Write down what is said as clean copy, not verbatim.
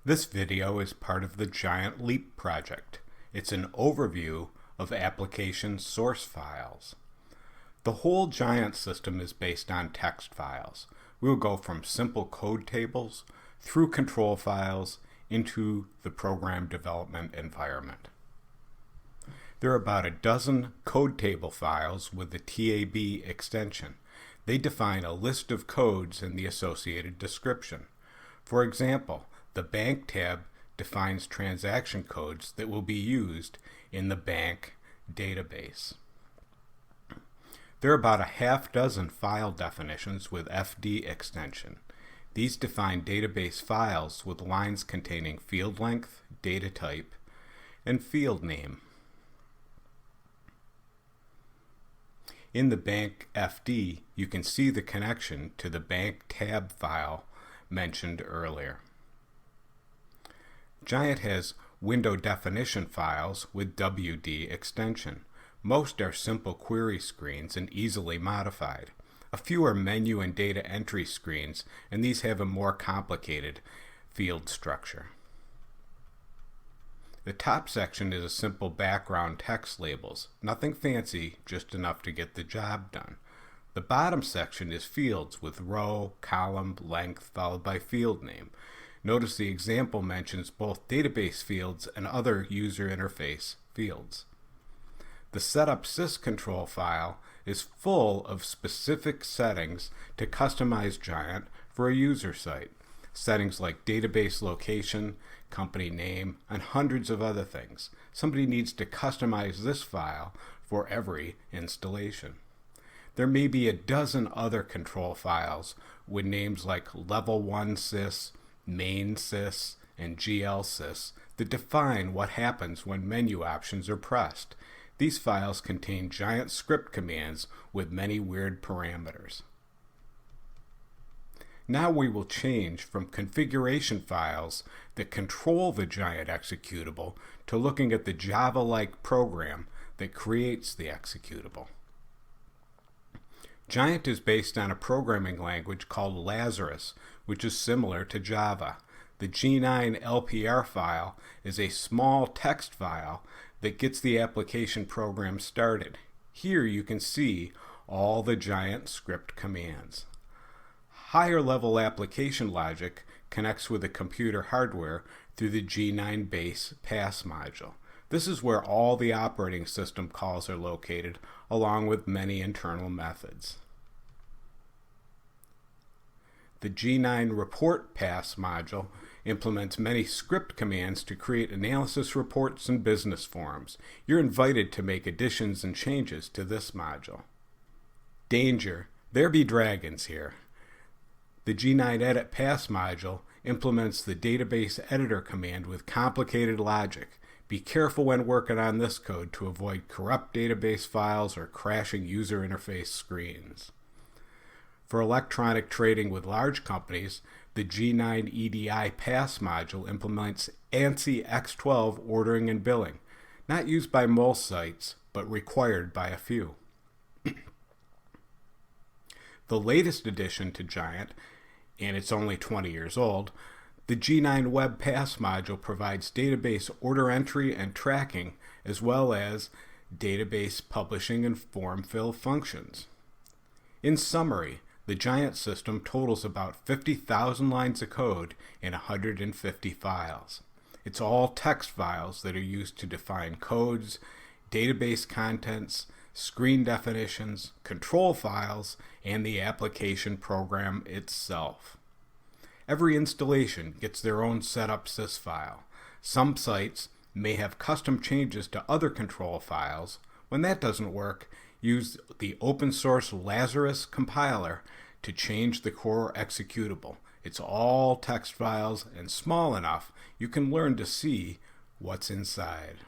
This video is part of the GiantLeap project. It's an overview of application source files. The whole Giant system is based on text files. We'll go from simple code tables through control files into the program development environment. There are about a dozen code table files with the TAB extension. They define a list of codes and the associated description. For example, the Bank tab defines transaction codes that will be used in the bank database. There are about a half dozen file definitions with FD extension. These define database files with lines containing field length, data type, and field name. In the Bank FD, you can see the connection to the Bank tab file mentioned earlier. Giant has window definition files with WD extension. Most are simple query screens and easily modified. A few are menu and data entry screens, and these have a more complicated field structure. The top section is a simple background text labels. Nothing fancy, just enough to get the job done. The bottom section is fields with row, column, length, followed by field name. Notice the example mentions both database fields and other user interface fields. The setup syscontrol file is full of specific settings to customize Giant for a user site. Settings like database location, company name, and hundreds of other things. Somebody needs to customize this file for every installation. There may be a dozen other control files with names like level 1 sys, main sys, and GL sys that define what happens when menu options are pressed. These files contain Giant script commands with many weird parameters. Now we will change from configuration files that control the Giant executable to looking at the Java-like program that creates the executable. Giant is based on a programming language called Lazarus, which is similar to Java. The G9 LPR file is a small text file that gets the application program started. Here you can see all the Giant script commands. Higher level application logic connects with the computer hardware through the G9 base pass module. This is where all the operating system calls are located, along with many internal methods. The G9 report pass module implements many script commands to create analysis reports and business forms. You're invited to make additions and changes to this module. Danger, there be dragons here. The G9 edit pass module implements the database editor command with complicated logic. Be careful when working on this code to avoid corrupt database files or crashing user interface screens. For electronic trading with large companies, the G9 EDI pass module implements ANSI X12 ordering and billing, not used by most sites, but required by a few. The latest addition to Giant, and it's only 20 years old, the G9 Web Pass module provides database order entry and tracking, as well as database publishing and form fill functions. In summary, the Giant system totals about 50,000 lines of code in 150 files. It's all text files that are used to define codes, database contents, screen definitions, control files, and the application program itself. Every installation gets their own setup sys file. Some sites may have custom changes to other control files. When that doesn't work, use the open source Lazarus compiler to change the core executable. It's all text files and small enough you can learn to see what's inside.